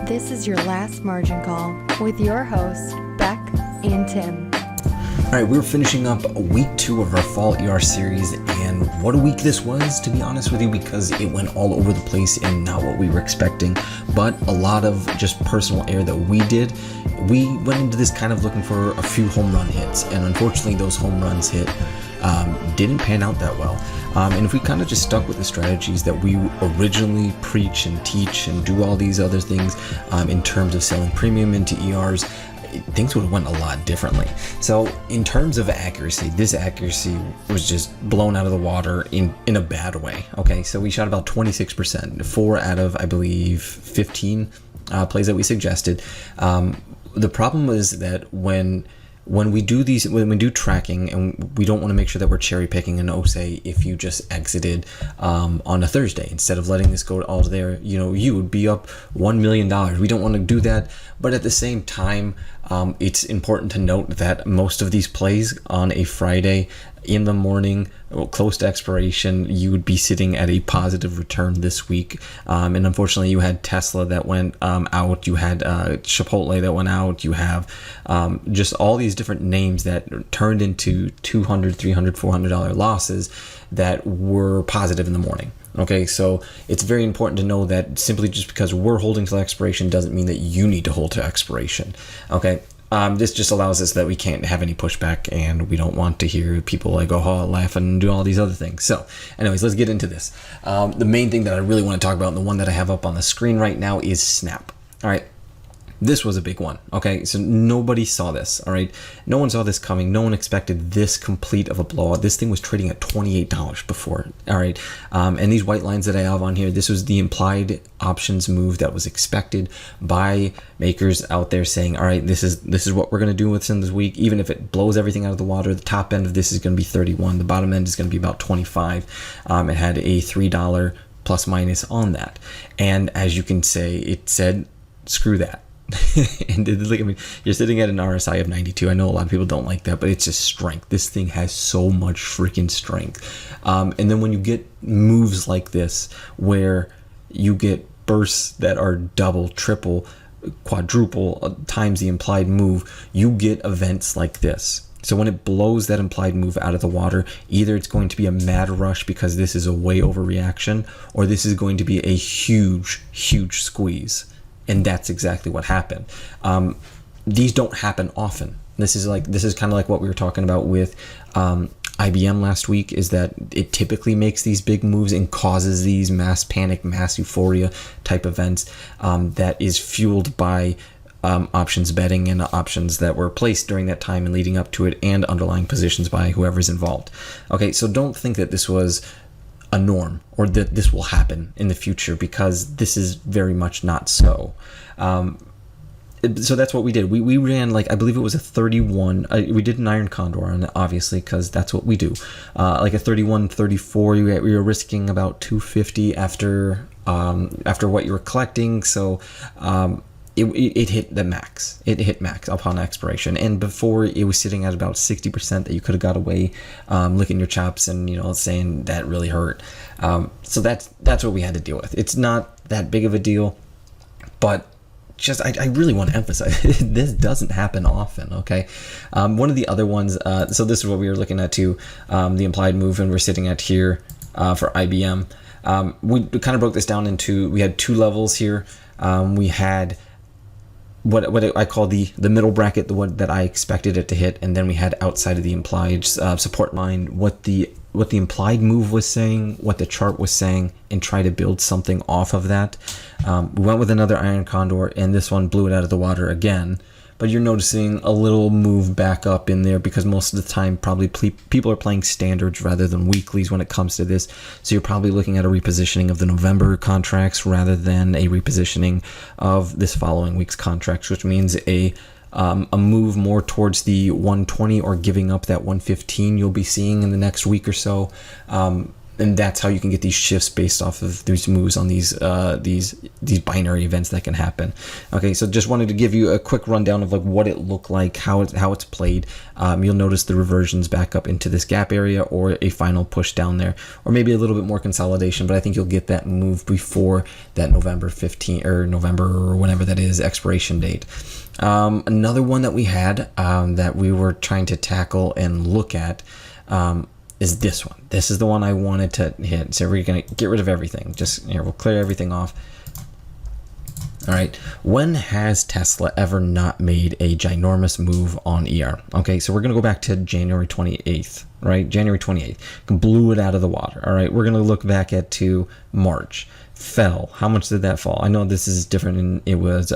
This is your last margin call with your hosts, Beck and Tim. All right, we're finishing up week 2 of our fall ER series, and what a week this was, to be honest with you, because it went all over the place and not what we were expecting, but a lot of just personal error that we did. We went into this kind of looking for a few home run hits, and unfortunately those home runs didn't pan out that well. And if we kind of just stuck with the strategies that we originally preach and teach and do all these other things in terms of selling premium into ERs, things would have went a lot differently. So in terms of accuracy, this accuracy was just blown out of the water in a bad way. Okay, so we shot about 26%, 4 out of, I believe, 15 plays that we suggested. The problem is that when we do tracking, and we don't want to make sure that we're cherry picking, and say if you just exited on a Thursday instead of letting this go all there, you would be up $1 million. We don't want to do that, but at the same time, it's important to note that most of these plays on a Friday in the morning, close to expiration, you would be sitting at a positive return this week. And unfortunately, you had Tesla that went out. You had Chipotle that went out. You have just all these different names that turned into $200, $300, $400 losses that were positive in the morning. Okay, so it's very important to know that simply just because we're holding to expiration doesn't mean that you need to hold to expiration. Okay. This just allows us that we can't have any pushback, and we don't want to hear people laugh and do all these other things. So anyways, let's get into this. The main thing that I really want to talk about, and the one that I have up on the screen right now, is Snap. All right. This was a big one. Okay, so nobody saw this. All right, no one saw this coming. No one expected this complete of a blowout. This thing was trading at $28 before. All right, and these white lines that I have on here, this was the implied options move that was expected by makers out there, saying, all right, this is what we're going to do within this week. Even if it blows everything out of the water, the top end of this is going to be 31. The bottom end is going to be about 25. It had a $3 plus minus on that, and as you can say, it said, screw that. And look, I mean, you're sitting at an RSI of 92. I know a lot of people don't like that, but it's just strength. This thing has so much freaking strength. And then when you get moves like this, where you get bursts that are double, triple, quadruple times the implied move, you get events like this. So when it blows that implied move out of the water, either it's going to be a mad rush because this is a way overreaction, or this is going to be a huge, huge squeeze. And that's exactly what happened. These don't happen often. This is kind of like what we were talking about with IBM last week, is that it typically makes these big moves and causes these mass panic, mass euphoria type events that is fueled by options betting and options that were placed during that time and leading up to it, and underlying positions by whoever's involved. Okay, so don't think that this was a norm or that this will happen in the future, because this is very much not so. So that's what we did. We ran, I believe it was a 31. We did an iron condor on it, obviously, because that's what we do. Like a 31, 34. We were risking about 250 after what you were collecting. So it hit the max. It hit max upon expiration, and before it was sitting at about 60% that you could have got away licking your chops and saying that really hurt. So that's what we had to deal with. It's not that big of a deal, but just I really want to emphasize this doesn't happen often. Okay, one of the other ones. So this is what we were looking at too. The implied move, and we're sitting at here for IBM. We kind of broke this down into, we had 2 levels here. We had what I call the middle bracket, the one that I expected it to hit, and then we had outside of the implied support line what the implied move was saying, what the chart was saying, and try to build something off of that. We went with another iron condor, and this one blew it out of the water again. But you're noticing a little move back up in there, because most of the time probably people are playing standards rather than weeklies when it comes to this. So you're probably looking at a repositioning of the November contracts rather than a repositioning of this following week's contracts, which means a move more towards the 120 or giving up that 115 you'll be seeing in the next week or so. and that's how you can get these shifts based off of these moves on these binary events that can happen. Okay, so just wanted to give you a quick rundown of like what it looked like, how it's played. You'll notice the reversions back up into this gap area, or a final push down there, or maybe a little bit more consolidation, but I think you'll get that move before that November 15 or November or whenever that is expiration date. Another one that we had that we were trying to tackle and look at is this one. This is the one I wanted to hit. So we're going to get rid of everything. Just here, we'll clear everything off. All right. When has Tesla ever not made a ginormous move on ER? Okay, so we're going to go back to January 28th, right? January 28th. Blew it out of the water. All right. We're going to look back at to March. Fell. How much did that fall? I know this is different, and it was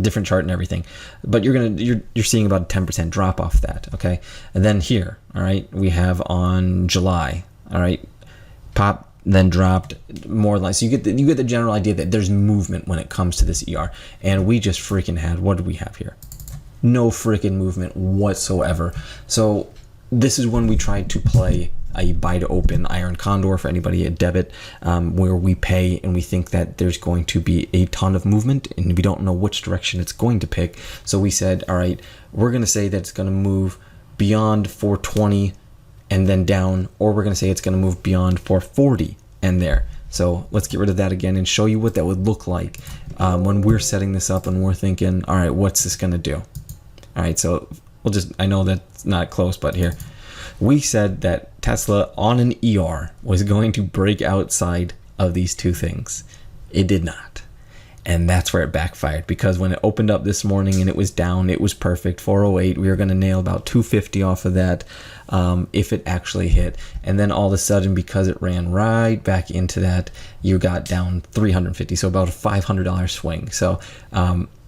different chart and everything, but you're seeing about a 10% drop off that. Okay, and then here, all right, we have on July, all right, pop, then dropped more or less. So you get the general idea that there's movement when it comes to this ER, and we just freaking had, what do we have here? No freaking movement whatsoever. So this is when we tried to play a buy to open iron condor for anybody at debit, where we pay and we think that there's going to be a ton of movement and we don't know which direction it's going to pick. So we said, all right, we're going to say that it's going to move beyond 420 and then down, or we're going to say it's going to move beyond 440 and there. So let's get rid of that again and show you what that would look like when we're setting this up and we're thinking, all right, what's this going to do? All right, so I know that's not close, but here. We said that Tesla on an ER was going to break outside of these two things. It did not. And that's where it backfired, because when it opened up this morning and it was down, it was perfect. 408, we were going to nail about 250 off of that if it actually hit. And then all of a sudden, because it ran right back into that, you got down 350, so about a $500 swing. So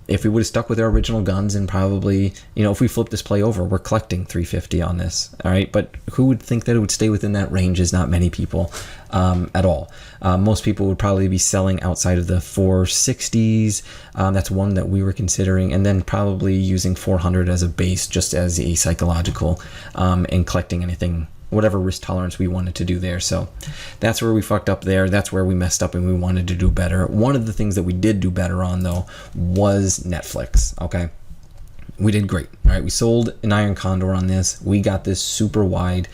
if we would have stuck with our original guns and probably, if we flip this play over, we're collecting 350 on this. All right. But who would think that it would stay within that range? Is not many people at all. Most people would probably be selling outside of the 460s. That's one that we were considering. And then probably using 400 as a base, just as a psychological, and collecting anything, whatever risk tolerance we wanted to do there. So that's where we fucked up there. That's where we messed up and we wanted to do better. One of the things that we did do better on, though, was Netflix. Okay. We did great. All right. We sold an iron condor on this. We got this super wide.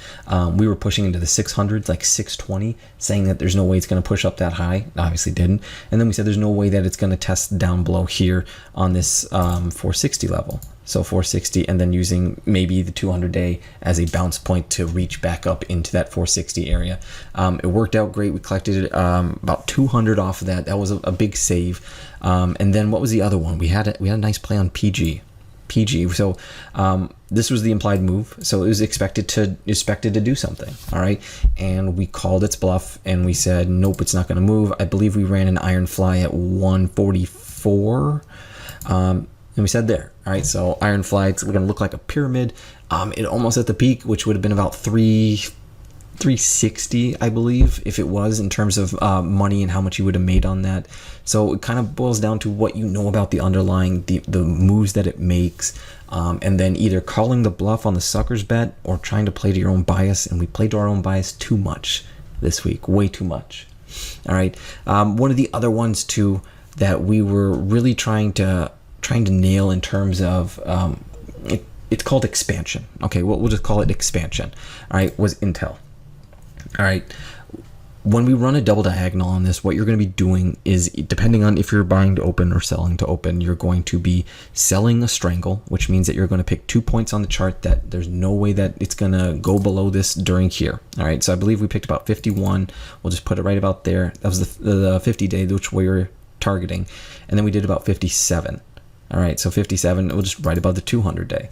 We were pushing into the 600s, like 620, saying that there's no way it's going to push up that high. Obviously didn't. And then we said there's no way that it's going to test down below here on this 460 level. So 460, and then using maybe the 200-day as a bounce point to reach back up into that 460 area. It worked out great. We collected about 200 off of that. That was a big save. And then what was the other one? We had a nice play on PG. So this was the implied move. So it was expected to do something. All right, and we called its bluff and we said, nope, it's not going to move. I believe we ran an iron fly at 144. And we said there, all right, so iron flags, we're going to look like a pyramid. It almost at the peak, which would have been about 360, I believe, if it was, in terms of money and how much you would have made on that. So it kind of boils down to what you know about the underlying, the moves that it makes, and then either calling the bluff on the sucker's bet or trying to play to your own bias. And we played to our own bias too much this week, way too much. All right, one of the other ones too that we were really trying to nail in terms of it's called expansion. Okay, we'll just call it expansion. All right, was Intel. All right, when we run a double diagonal on this, what you're going to be doing is, depending on if you're buying to open or selling to open, you're going to be selling a strangle, which means that you're going to pick 2 points on the chart that there's no way that it's going to go below this during here. All right, so I believe we picked about 51. We'll just put it right about there. That was the 50-day, which we were targeting, and then we did about 57. All right, so 57, we'll just right above the 200-day.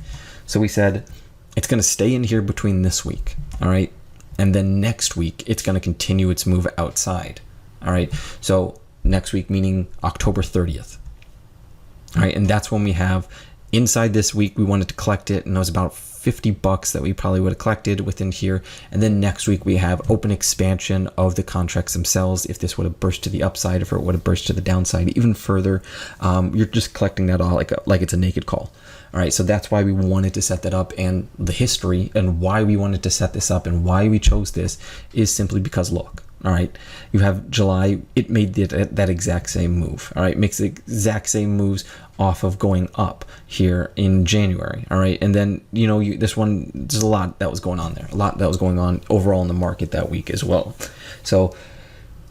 So we said it's going to stay in here between this week, all right? And then next week, it's going to continue its move outside, all right? So next week, meaning October 30th, all right? And that's when we have, inside this week, we wanted to collect it, and it was about $50 that we probably would have collected within here. And then next week we have open expansion of the contracts themselves. If this would have burst to the upside, if it would have burst to the downside even further, you're just collecting that all like it's a naked call. All right, so that's why we wanted to set that up, and the history and why we wanted to set this up and why we chose this is simply because, look, all right, you have July, it made that exact same move. All right, makes the exact same moves off of going up here in January. All right, and then, this one, there's a lot that was going on there, a lot that was going on overall in the market that week as well. So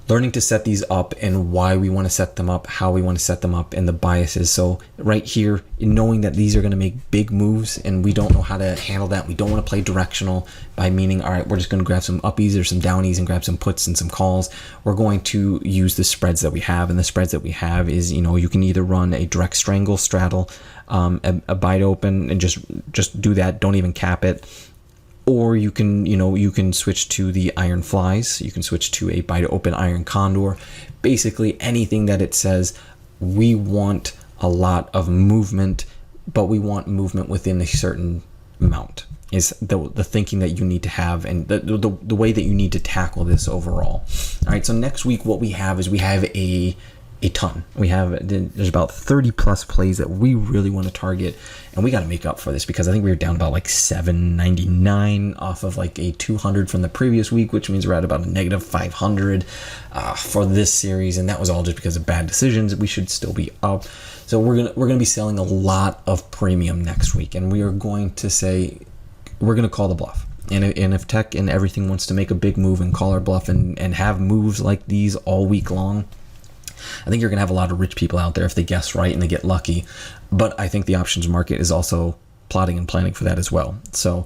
learning to set these up and why we want to set them up, how we want to set them up, and the biases. So right here, knowing that these are going to make big moves and we don't know how to handle that, we don't want to play directional by meaning, all right, we're just going to grab some uppies or some downies and grab some puts and some calls. We're going to use the spreads that we have, and the spreads that we have is, you can either run a direct strangle straddle, a bite open, and just do that, don't even cap it. Or you can switch to the iron flies. You can switch to a buy to open iron condor. Basically anything that it says we want a lot of movement, but we want movement within a certain amount is the thinking that you need to have, and the way that you need to tackle this overall. All right, so next week what we have is we have a ton. There's about 30 plus plays that we really want to target, and we got to make up for this because I think we were down about like 799 off of like a 200 from the previous week, which means we're at about a negative 500 for this series, and that was all just because of bad decisions. We should still be up. So we're gonna be selling a lot of premium next week, and we are going to say we're gonna call the bluff. And if tech and everything wants to make a big move and call our bluff and have moves like these all week long, I think you're going to have a lot of rich people out there if they guess right and they get lucky. But I think the options market is also plotting and planning for that as well. So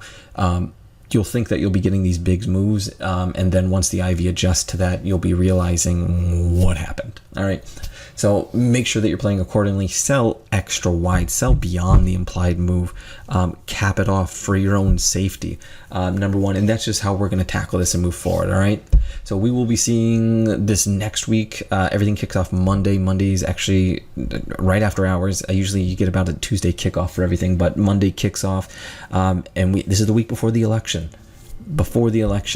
you'll think that you'll be getting these big moves, and then once the IV adjusts to that, you'll be realizing what happened. All right. So make sure that you're playing accordingly. Sell extra wide. Sell beyond the implied move. Cap it off for your own safety. Number one, and that's just how we're going to tackle this and move forward. All right. So we will be seeing this next week. Everything kicks off Monday. Monday is actually right after hours. Usually you get about a Tuesday kickoff for everything, but Monday kicks off, and this is the week before the election.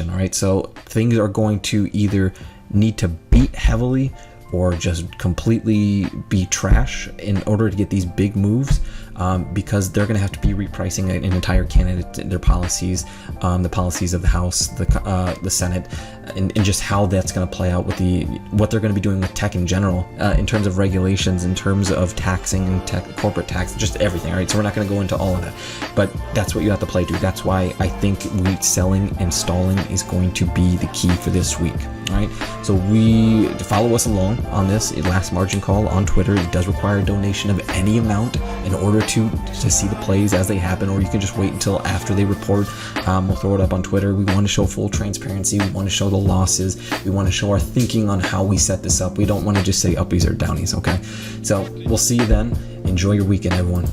All right. So things are going to either need to beat heavily or just completely be trash in order to get these big moves, because they're going to have to be repricing an entire candidate, their policies, the policies of the House, the Senate, and just how that's going to play out with what they're going to be doing with tech in general, in terms of regulations, in terms of taxing, corporate tax, just everything. All right, so we're not going to go into all of that, but that's what you have to play through. That's why I think selling and stalling is going to be the key for this week. All right, so follow us along on this. Last Margin Call on Twitter. It does require a donation of any amount in order to see the plays as they happen, or you can just wait until after they report. We'll throw it up on Twitter. We want to show full transparency. We want to show the losses. We want to show our thinking on how we set this up. We don't want to just say uppies or downies. Okay, so we'll see you then. Enjoy your weekend, everyone.